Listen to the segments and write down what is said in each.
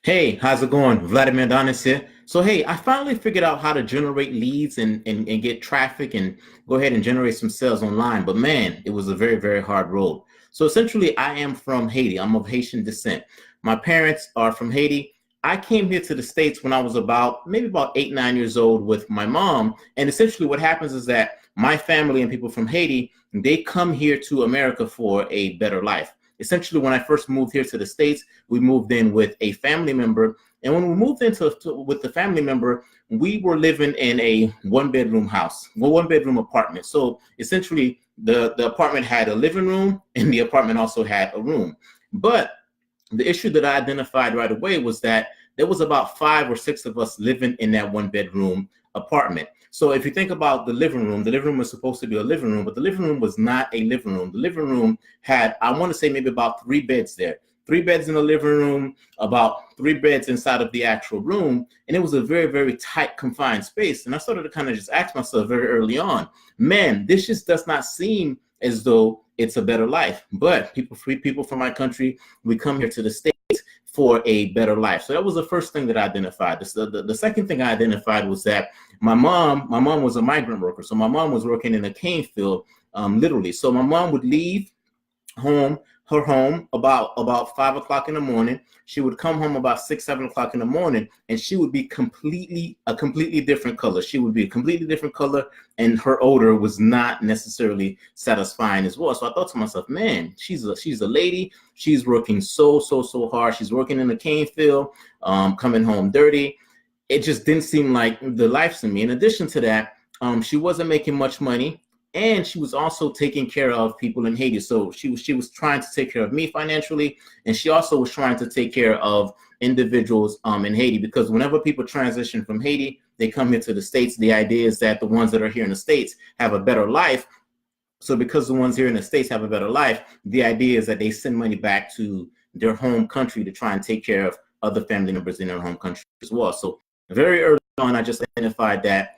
Hey, how's it going? Vladimir Donis here. So, hey, I finally figured out how to generate leads and get traffic and go ahead and generate some sales online. But man, it was a very, very hard road. So, essentially, I am from Haiti. I'm of Haitian descent. My parents are from Haiti. I came here to the States when I was maybe about 8, 9 years old with my mom. And essentially, what happens is that my family and people from Haiti, they come here to America for a better life. Essentially, when I first moved here to the States, we moved in with a family member. And when we moved with the family member, we were living in a one-bedroom house, well, one-bedroom apartment. So essentially, the apartment had a living room and the apartment also had a room. But the issue that I identified right away was that there was about 5 or 6 of us living in that one-bedroom apartment. So if you think about the living room was supposed to be a living room, but the living room was not a living room. The living room had, I want to say, maybe about 3 beds there. 3 beds in the living room, about 3 beds inside of the actual room. And it was a very, very tight, confined space. And I started to kind of just ask myself very early on, man, this just does not seem as though it's a better life. But people from my country, we come here to the States for a better life. So that was the first thing that I identified. The second thing I identified was that my mom was a migrant worker. So my mom was working in a cane field, literally. So my mom would leave home her home about 5 o'clock in the morning. She would come home about 6, 7 o'clock in the morning, and she would be a completely different color. She would be a completely different color, and her odor was not necessarily satisfying as well. So I thought to myself, man, she's a lady. She's working so hard. She's working in the cane field, coming home dirty. It just didn't seem like the life to me. In addition to that, she wasn't making much money. And she was also taking care of people in Haiti. So she was trying to take care of me financially, and she also was trying to take care of individuals in Haiti, because whenever people transition from Haiti, they come here to the States. The idea is that the ones that are here in the States have a better life. So because the ones here in the States have a better life, the idea is that they send money back to their home country to try and take care of other family members in their home country as well. So very early on, I just identified that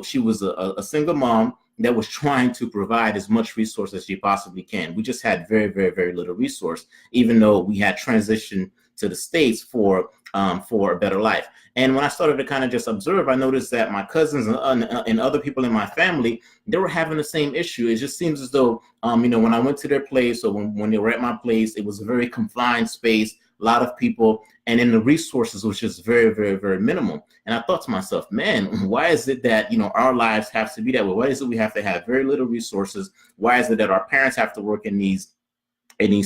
she was a single mom that was trying to provide as much resource as she possibly can. We just had very, very, very little resource, even though we had transitioned to the States for a better life. And when I started to kind of just observe, I noticed that my cousins and other people in my family, they were having the same issue. It just seems as though, when I went to their place, or when they were at my place, it was a very confined space, a lot of people, and then the resources was just very, very, very minimal. And I thought to myself, man, why is it that, our lives have to be that way? Why is it we have to have very little resources? Why is it that our parents have to work in these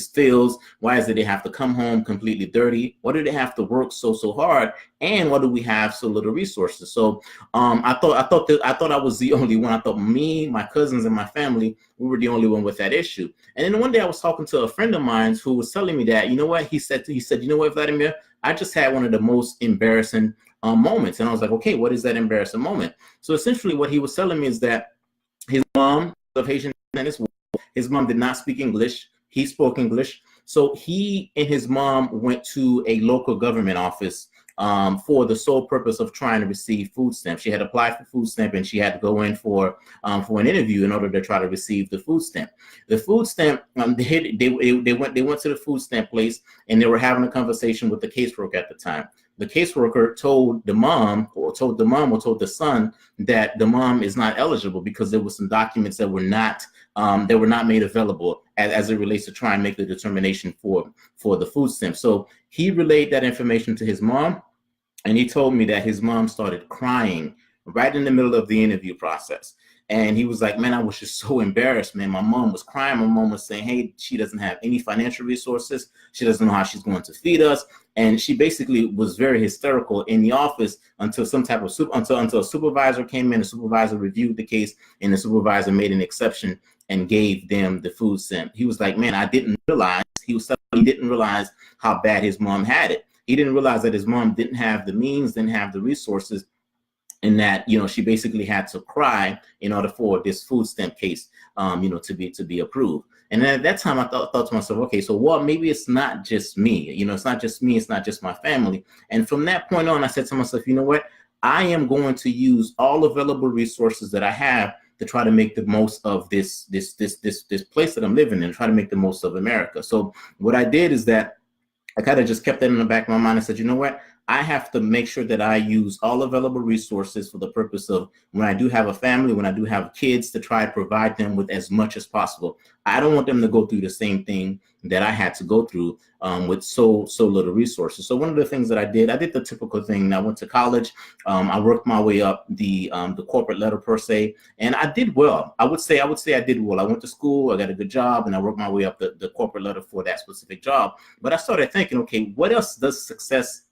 fields? Why is it they have to come home completely dirty? Why do they have to work so hard? And why do we have so little resources? So I thought I was the only one. I thought me, my cousins, and my family, we were the only one with that issue. And then one day I was talking to a friend of mine who was telling me that, you know what, he said, you know what, Vladimir, I just had one of the most embarrassing moments. And I was like, okay, what is that embarrassing moment? So essentially what he was telling me is that his mom of Haitian descent, his mom did not speak English. He spoke English. So he and his mom went to a local government office for the sole purpose of trying to receive food stamps. She had applied for food stamp, and she had to go in for an interview in order to try to receive the food stamp. The food stamp, they went to the food stamp place, and they were having a conversation with the caseworker at the time. The caseworker told the told the son that the mom is not eligible because there were some documents that were not made available as it relates to try and make the determination for the food stamp. So he relayed that information to his mom, and he told me that his mom started crying right in the middle of the interview process. And he was like, man, I was just so embarrassed, man. My mom was crying. My mom was saying, hey, she doesn't have any financial resources. She doesn't know how she's going to feed us. And she basically was very hysterical in the office until until a supervisor came in. The supervisor reviewed the case, and the supervisor made an exception and gave them the food stamp. He was like, man, I didn't realize. He didn't realize how bad his mom had it. He didn't realize that his mom didn't have the means, didn't have the resources, and that she basically had to cry in order for this food stamp case to be approved. And then at that time I thought to myself, okay, so maybe it's not just me, it's not just me, it's not just my family. And from that point on, I said to myself, you know what, I am going to use all available resources that I have to try to make the most of this place that I'm living in, try to make the most of America. So what I did is that I kind of just kept that in the back of my mind. I said, you know what? I have to make sure that I use all available resources for the purpose of when I do have a family, when I do have kids, to try to provide them with as much as possible. I don't want them to go through the same thing that I had to go through with so little resources. So one of the things that I did the typical thing. I went to college. I worked my way up the corporate ladder per se, and I did well. I would say I did well. I went to school, I got a good job, and I worked my way up the corporate ladder for that specific job. But I started thinking, okay, what else does success,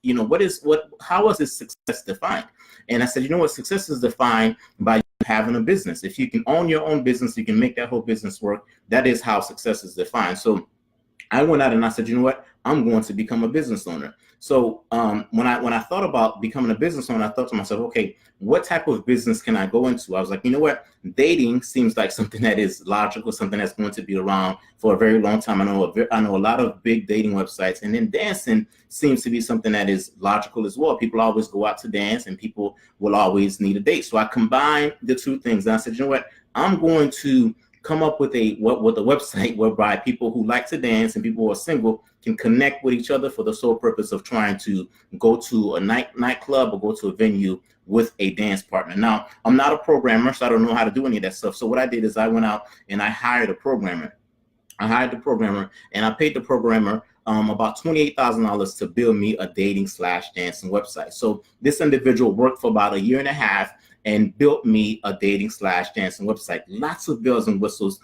how is this success defined? And I said, you know what, success is defined by having a business. If you can own your own business, you can make that whole business work. That is how success is defined. So I went out and I said, you know what, I'm going to become a business owner. So when I thought about becoming a business owner, I thought to myself, okay, what type of business can I go into? I was like, you know what, dating seems like something that is logical, something that's going to be around for a very long time. I know a lot of big dating websites, and then dancing seems to be something that is logical as well. People always go out to dance, and people will always need a date. So I combined the two things, and I said, you know what, I'm going to come up with a website whereby people who like to dance and people who are single can connect with each other for the sole purpose of trying to go to a nightclub or go to a venue with a dance partner. Now, I'm not a programmer, so I don't know how to do any of that stuff. So what I did is I went out and I hired a programmer. And I paid the programmer about $28,000 to build me a dating/dancing website. So this individual worked for about a year and a half and built me a dating/dancing website. Lots of bells and whistles.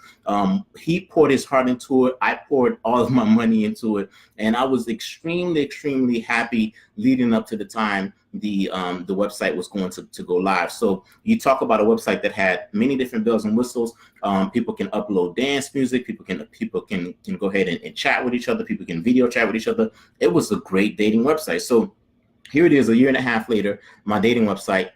He poured his heart into it. I poured all of my money into it. And I was extremely, extremely happy leading up to the time the website was going to go live. So you talk about a website that had many different bells and whistles. People can upload dance music. People can go ahead and chat with each other. People can video chat with each other. It was a great dating website. So here it is, a year and a half later, my dating website,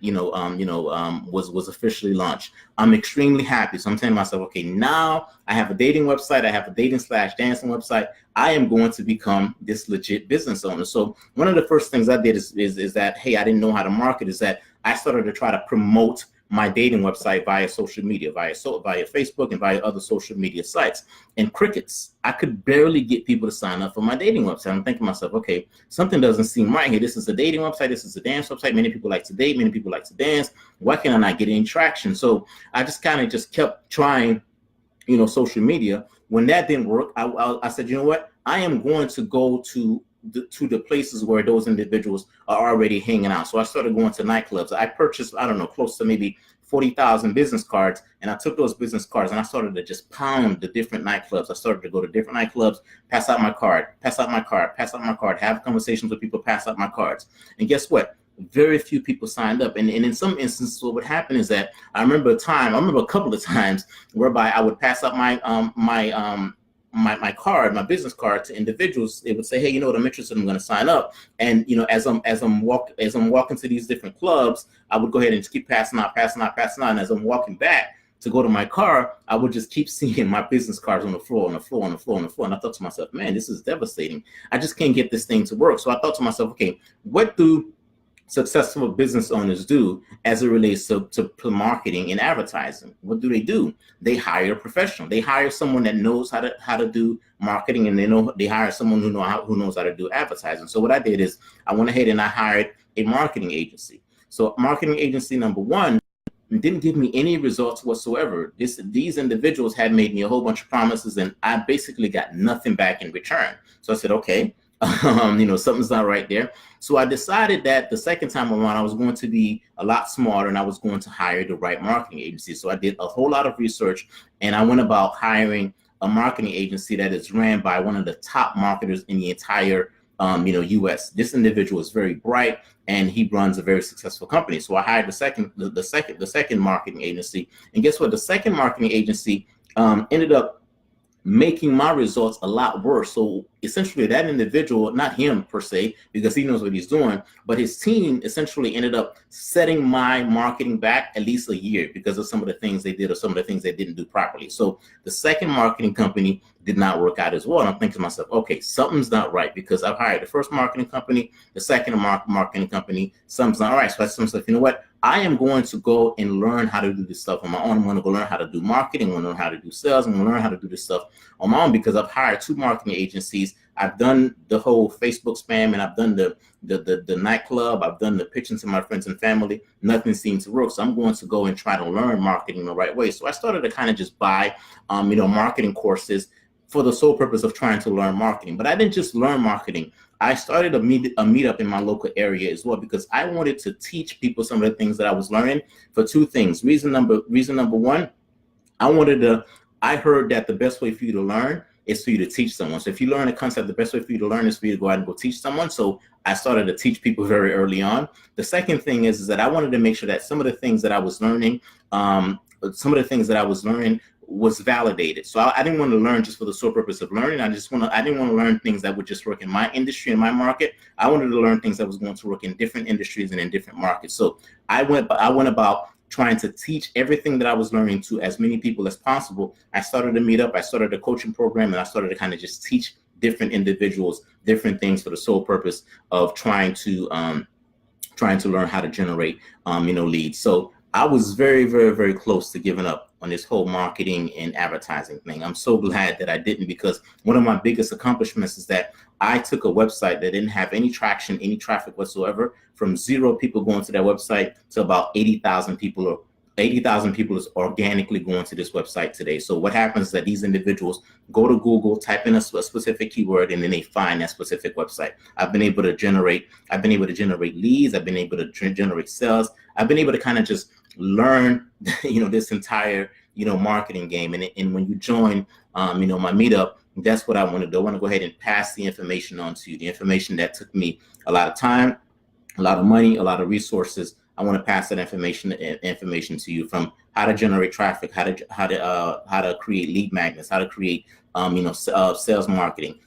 was officially launched. I'm extremely happy. So I'm saying to myself, okay, now I have a dating website. I have a dating/dancing website. I am going to become this legit business owner. So one of the first things I did is that, hey, I didn't know how to market, is that I started to try to promote my dating website via social media, via Facebook and via other social media sites. And crickets. I could barely get people to sign up for my dating website. I'm thinking to myself, okay, something doesn't seem right here. This is a dating website. This is a dance website. Many people like to date. Many people like to dance. Why can I not get any traction? So I just kind of kept trying, social media. When that didn't work, I said, you know what? I am going to go to the places where those individuals are already hanging out. So I started going to nightclubs. I purchased, I don't know, close to maybe 40,000 business cards. And I took those business cards and I started to just pound the different nightclubs. I started to go to different nightclubs, pass out my card, have conversations with people, pass out my cards. And guess what? Very few people signed up. And in some instances, what would happen is that I remember a couple of times whereby I would pass out my card, my business card, to individuals. They would say, hey, I'm interested, I'm going to sign up. And as I'm walking to these different clubs, I would go ahead and just keep passing out. And as I'm walking back to go to my car, I would just keep seeing my business cards on the floor. And I thought to myself, man, this is devastating. I just can't get this thing to work. So I thought to myself, okay, what do successful business owners do as it relates to marketing and advertising? What do? They hire a professional. They hire someone that knows how to do marketing, and they hire someone who knows how to do advertising. So what I did is I went ahead and I hired a marketing agency. So marketing agency number one didn't give me any results whatsoever. These individuals had made me a whole bunch of promises, and I basically got nothing back in return. So I said, okay, something's not right there. So I decided that the second time around, I was going to be a lot smarter and I was going to hire the right marketing agency. So I did a whole lot of research and I went about hiring a marketing agency that is ran by one of the top marketers in the entire US. This individual is very bright and he runs a very successful company. So I hired the second marketing agency. And guess what? The second marketing agency ended up making my results a lot worse. So essentially that individual, not him per se, because he knows what he's doing, but his team essentially ended up setting my marketing back at least a year because of some of the things they did or some of the things they didn't do properly. So the second marketing company did not work out as well. And I'm thinking to myself, okay, something's not right because I've hired the first marketing company, the second marketing company, something's not right. So I said to myself, you know what? I am going to go and learn how to do this stuff on my own. I'm going to go learn how to do marketing. I'm going to learn how to do sales. I'm going to learn how to do this stuff on my own because I've hired 2 marketing agencies. I've done the whole Facebook spam, and I've done the nightclub. I've done the pitching to my friends and family. Nothing seems to work. So I'm going to go and try to learn marketing the right way. So I started to kind of just buy, marketing courses for the sole purpose of trying to learn marketing. But I didn't just learn marketing. I started a meetup in my local area as well because I wanted to teach people some of the things that I was learning for 2 things. Reason number one, I heard that the best way for you to learn is for you to teach someone. So if you learn a concept, the best way for you to learn is for you to go out and go teach someone. So I started to teach people very early on. The second thing is that I wanted to make sure that some of the things that I was learning, was validated. So I didn't want to learn just for the sole purpose of learning. I didn't want to learn things that would just work in my industry and my market. I wanted to learn things that was going to work in different industries and in different markets. So I went about trying to teach everything that I was learning to as many people as possible. I started a meetup, I started a coaching program, and I started to kind of just teach different individuals different things for the sole purpose of trying to learn how to generate leads. So I was very, very, very close to giving up on this whole marketing and advertising thing. I'm so glad that I didn't, because one of my biggest accomplishments is that I took a website that didn't have any traction, any traffic whatsoever, from 0 people going to that website to about 80,000 people, or 80,000 people is organically going to this website today. So what happens is that these individuals go to Google, type in a specific keyword, and then they find that specific website. I've been able to generate leads. I've been able to generate sales. I've been able to kind of just learn, this entire, marketing game. And when you join, my meetup, that's what I want to do. I want to go ahead and pass the information on to you. The information that took me a lot of time, a lot of money, a lot of resources. I want to pass that information to you, from how to generate traffic, how to create lead magnets, how to create sales marketing.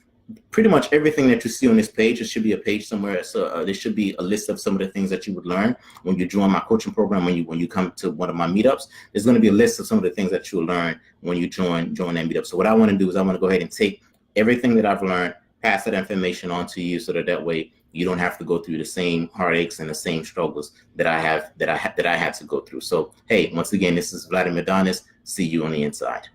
Pretty much everything that you see on this page, there should be a page somewhere. So there should be a list of some of the things that you would learn when you join my coaching program. When you come to one of my meetups, there's going to be a list of some of the things that you'll learn when you join that meetup. So what I want to do is I want to go ahead and take everything that I've learned, pass that information on to you, so that way you don't have to go through the same heartaches and the same struggles that I had to go through. So hey, once again, this is Vladimir Donis. See you on the inside.